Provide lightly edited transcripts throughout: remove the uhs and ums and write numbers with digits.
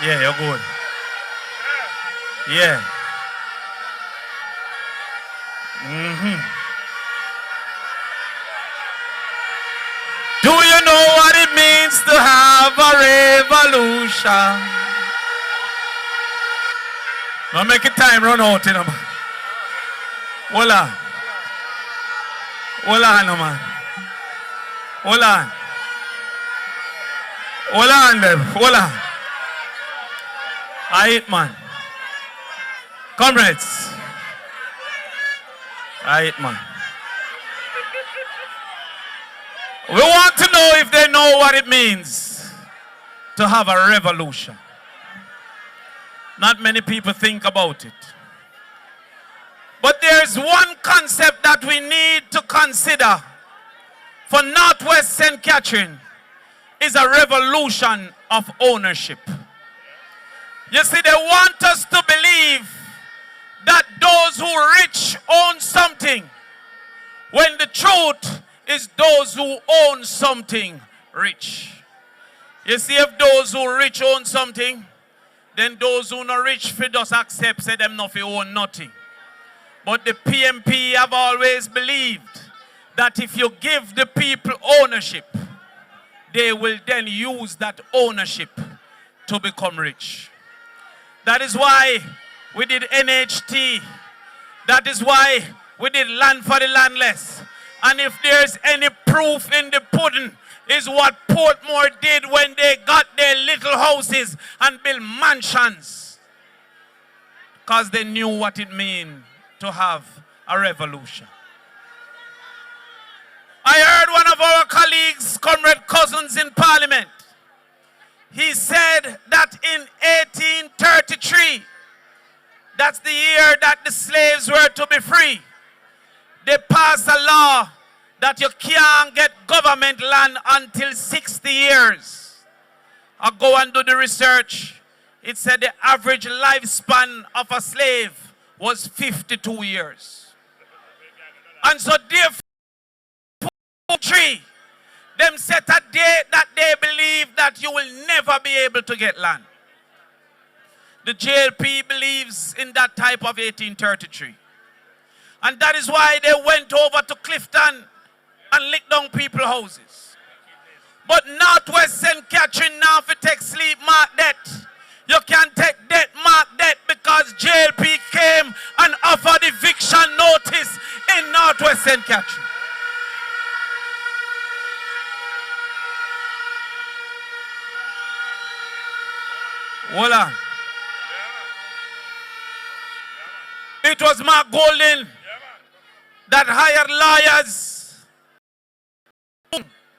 Yeah, you're good. Yeah. Do you know what it means to have a revolution? Now make it time run out, you know. Hold on. Hold on, no, man. Hold on. Hold on, then. Hold on. Aight, man. Comrades. Aight, man. We want to know if they know what it means to have a revolution. Not many people think about it. But there's one concept that we need to consider for Northwest St. Catherine is a revolution of ownership. You see, they want us to believe that those who are rich own something, when the truth is those who own something rich. You see, if those who are rich own something, then those who are not rich for just accept, say them not own nothing. But the PMP have always believed that if you give the people ownership, they will then use that ownership to become rich. That is why we did NHT. That is why we did land for the landless. And if there's any proof in the pudding, is what Portmore did when they got their little houses and built mansions. Because they knew what it meant to have a revolution. I heard one of our colleagues, Comrade Cousins in Parliament. He said that in 1833, that's the year that the slaves were to be free, they passed a law that you can't get government land until 60 years. I go and do the research. It said the average lifespan of a slave was 52 years. And so therefore, them set a date that they believe that you will never be able to get land. The JLP believes in that type of 1833. And that is why they went over to Clifton and licked down people's houses. But Northwest St. Catherine now if it takes sleep mark debt. You can't take debt mark debt because JLP came and offered eviction notice in Northwest St. Catherine. Voila. It was Mark Golden that hired lawyers.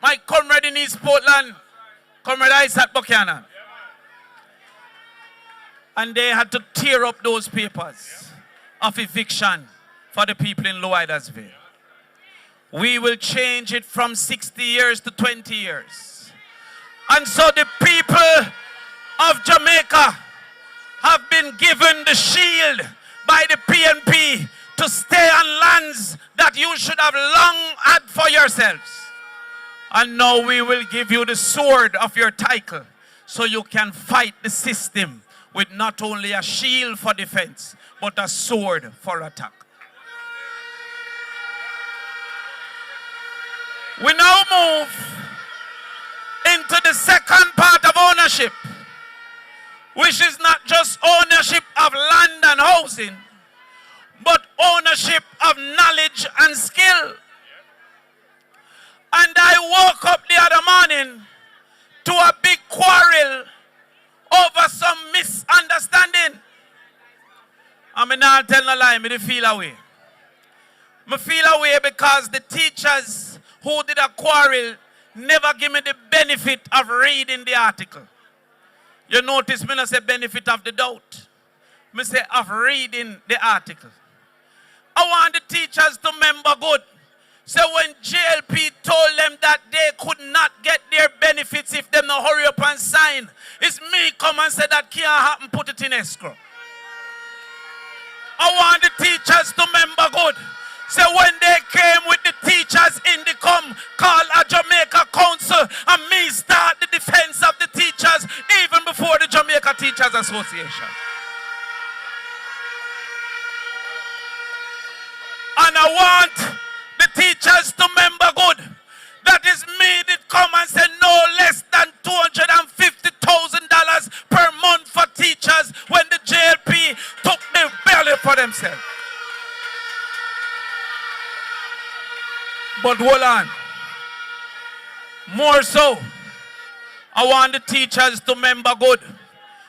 My comrade in East Portland, Comrade Isaac Buchanan. And they had to tear up those papers of eviction for the people in Low Idarsville. We will change it from 60 years to 20 years. And so the people of Jamaica have been given the shield by the PNP to stay on lands that you should have long had for yourselves. And now we will give you the sword of your title so you can fight the system with not only a shield for defense, but a sword for attack. We now move into the second part of ownership, which is not just ownership of land and housing, but ownership of knowledge and skill. And I woke up the other morning to a big quarrel over some misunderstanding. I mean, I'll tell no lie, I feel away. I feel away because the teachers who did a quarrel never give me the benefit of reading the article. You notice me not say benefit of the doubt. Me say of reading the article. I want the teachers to remember good. So when JLP told them that they could not get their benefits if they not hurry up and sign, it's me come and say that can't happen, put it in escrow. I want the teachers to remember good. So when they came with the teachers in the come, call a Jamaica council and me start the defense of the teachers even before the Jamaica Teachers Association. And I want the teachers to remember good. That is me that come and say no less than $250,000 per month for teachers when the JLP took the belly for themselves. But hold on. More so, I want the teachers to remember good.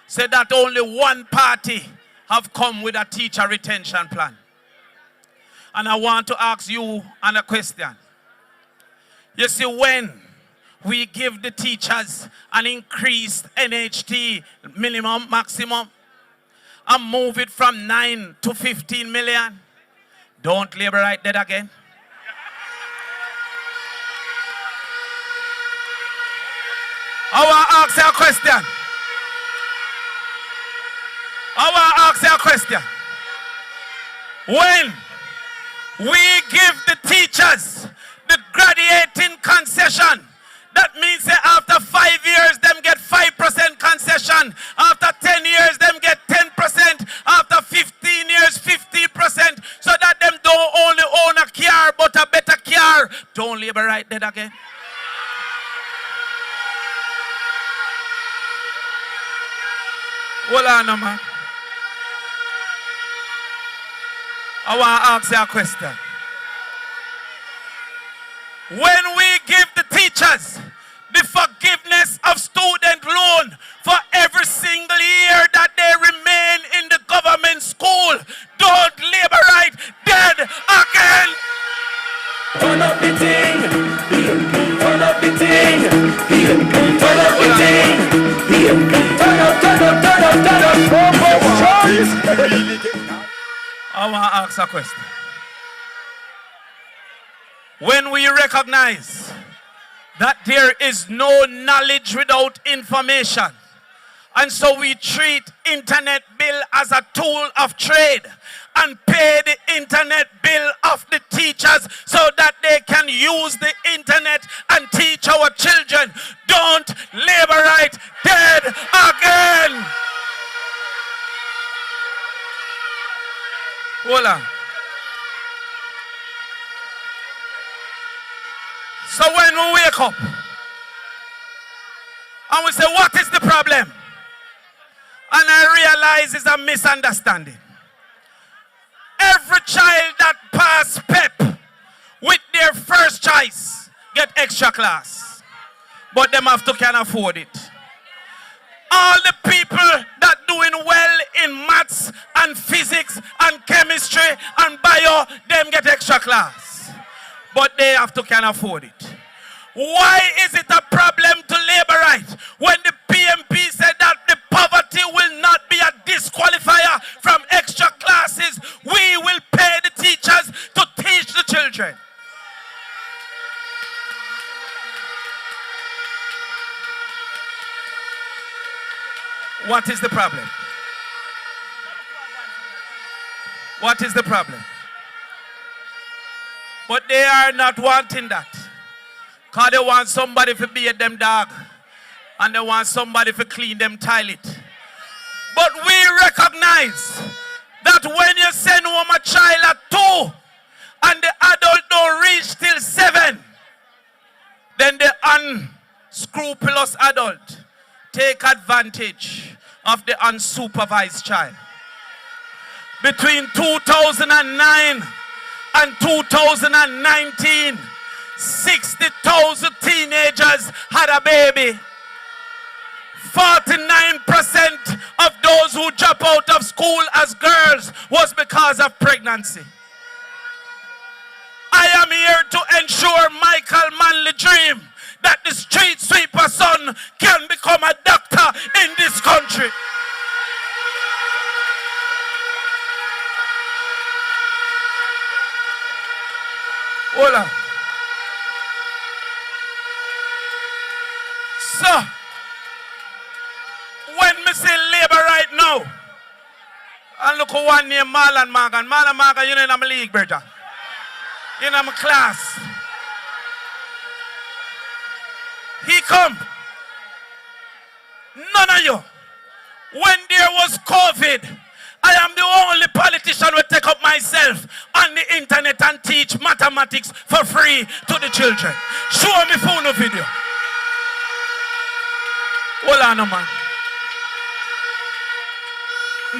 Say that only one party have come with a teacher retention plan. And I want to ask you a question. You see, when we give the teachers an increased NHT minimum, maximum, and move it from 9 to 15 million, don't labor right there again. I want to ask you a question. When we give the teachers the graduating concession, that means that after 5 years, them get 5% concession. After 10 years, them get 10%. After 15 years, 50%. So that them don't only own a car, but a better car. Don't labor right there again. Hold on, man. I want to ask you a question. When we give the teachers the forgiveness of student loan for every single year that they remain in the government school, don't labor right dead again. Turn up the thing, turn up the thing, turn up the thing, turn up. I want to ask a question. When we recognize that there is no knowledge without information, and so we treat internet bill as a tool of trade and pay the internet bill of the teachers so that they can use the internet and teach our children, don't labor right dead again. Hold on. So when we wake up and we say, what is the problem? And I realize it's a misunderstanding. Every child that pass PEP with their first choice get extra class. But them have to can afford it. All the people that doing well in maths and physics and chemistry and bio, them get extra class. But they have to can afford it. Why is it a problem to labor right when the PMP said that the poverty will not be a disqualifier from extra classes? We will pay the teachers to teach the children. What is the problem? What is the problem? But they are not wanting that. Because they want somebody to be a them dog. And they want somebody to clean them toilet. But we recognize that when you send home a child at 2 and the adult don't reach till 7, then the unscrupulous adult take advantage of the unsupervised child. Between 2009 and 2019, 60,000 teenagers had a baby. 49% of those who drop out of school as girls was because of pregnancy. I am here to ensure Michael Manley dream that the street sweeper son can become a doctor in this country. Hola. So, when me say labor right now, and look at one named Marlon Morgan. Marlon Morgan, you know in my league, brother. You know my class. He come. None of you When there was COVID, I am the only politician who take up myself on the internet and teach mathematics for free to the children. Show me phone video. Hold on, man.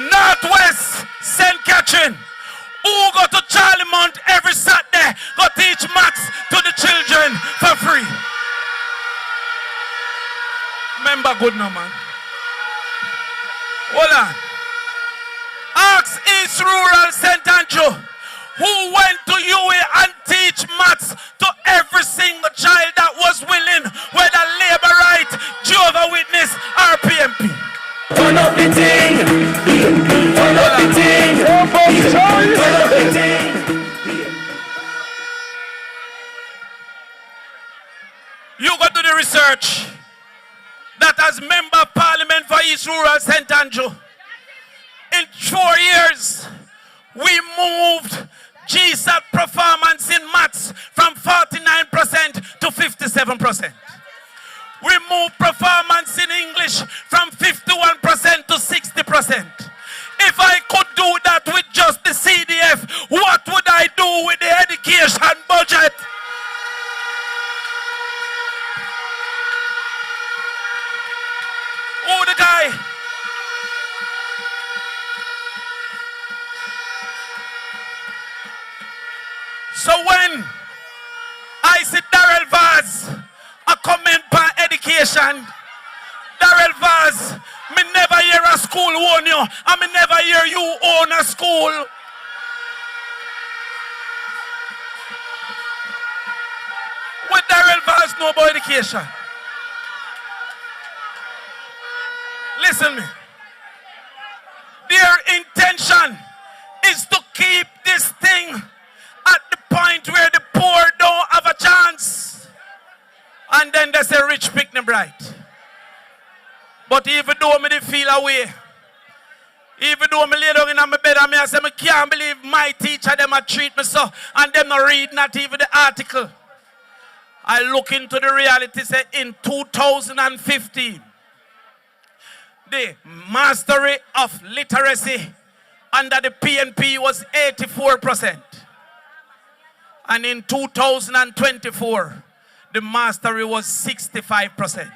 Northwest St. Catherine, who go to Charlie Mount every Saturday, go teach maths to the children for free. Remember good no, man. Hold on. Ask East Rural St. Andrew, who went to UA and teach maths to every single child that was willing, whether Labour Right, Jehovah's Witness, or PMP. Turn up the thing. Turn up the thing. Turn up the thing. You go to the research that as Member of Parliament for East Rural St. Andrew, in 4 years, we moved GSAT performance in maths from 49% to 57%. We moved performance in English from 51% to 60%. If I could do that with just the CDF, what would I do with the education budget? Who the guy? So when I see Darrell Vaz a comment on education, Darrell Vaz, me never hear a school own you, and me never hear you own a school. What Darrell Vaz know about education? Listen me. Their intention is to keep this thing at the point where the poor don't have a chance. And then they say rich pick them bright. But even though me dey feel away, even though me lay down in my bed and me I say I can't believe my teacher them a treat me so, and them not read not even the article. I look into the reality, say in 2015, the mastery of literacy under the PNP was 84%. And in 2024, the mastery was 65%.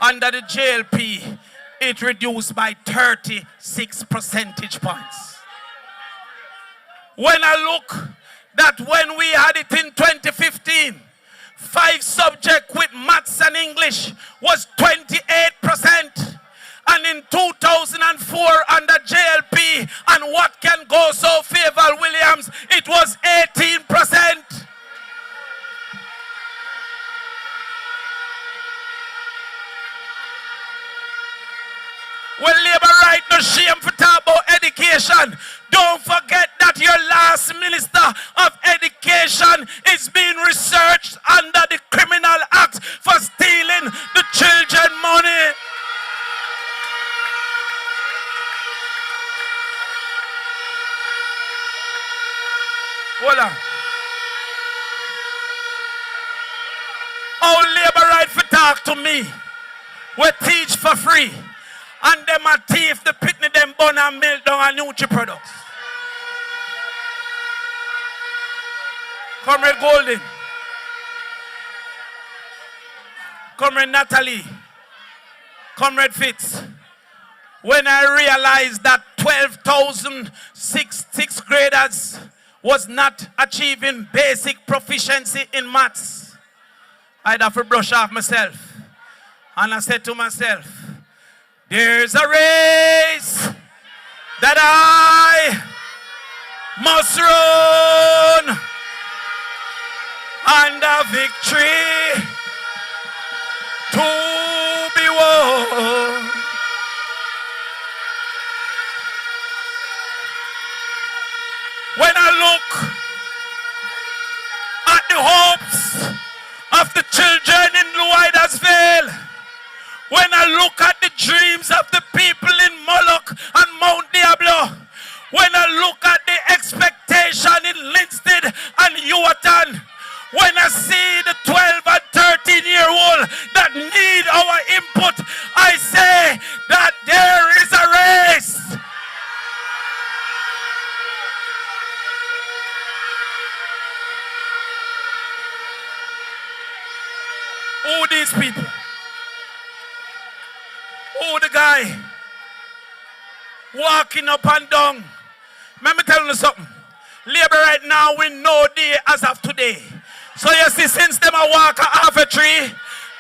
Under the JLP, it reduced by 36 percentage points. When I look that when we had it in 2015, 5 subjects with maths and English was 28%. And in 2004 under JLP, and what can go so favor Williams, it was 18%. When Labour Right no shame for talk about education, don't forget that your last Minister of Education is being researched under the Criminal Act for stealing the children money. Hold on. All Labour Right for talk to me. We teach for free. And them a thief, the pitney them bun and milk down and Nutri products. Comrade Golden. Comrade Natalie. Comrade Fitz. When I realized that 12,000 sixth graders was not achieving basic proficiency in maths, I'd have to brush off myself. And I said to myself, there's a race that I must run, and a victory to be won. When I look at the hopes of the children in Louidersville, when I look at the dreams of the people in Moloch and Mount Diablo, when I look at the expectation in Linstead and Yuatan, when I see the these people. Oh, the guy walking up and down. Let me tell you something. Labor right now we no day as of today. So you see, since them a walk a half a tree,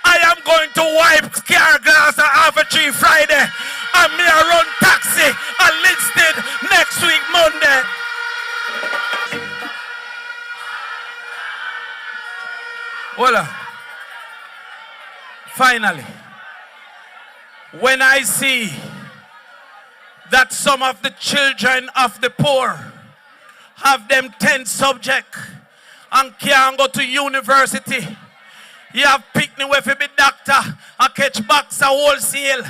I am going to wipe car glass a half a tree Friday. And me a run taxi and listed next week Monday. Voila. Finally, when I see that some of the children of the poor have them 10 subjects and can't go to university, you have picnic where to be doctor and catch box a wholesale.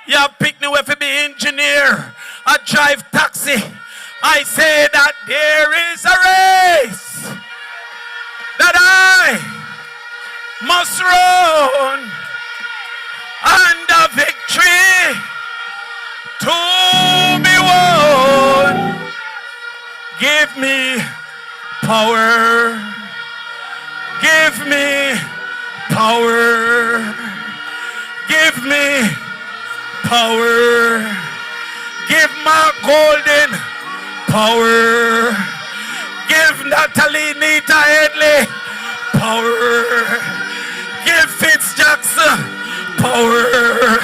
You have picnic where to be engineer and drive taxi. I say that there is a race that I must run, and the victory to be won. Give me power. Give me power. Give me power. Give my golden power. Give Natalie Nita Headley power. Give Fitz Jackson power.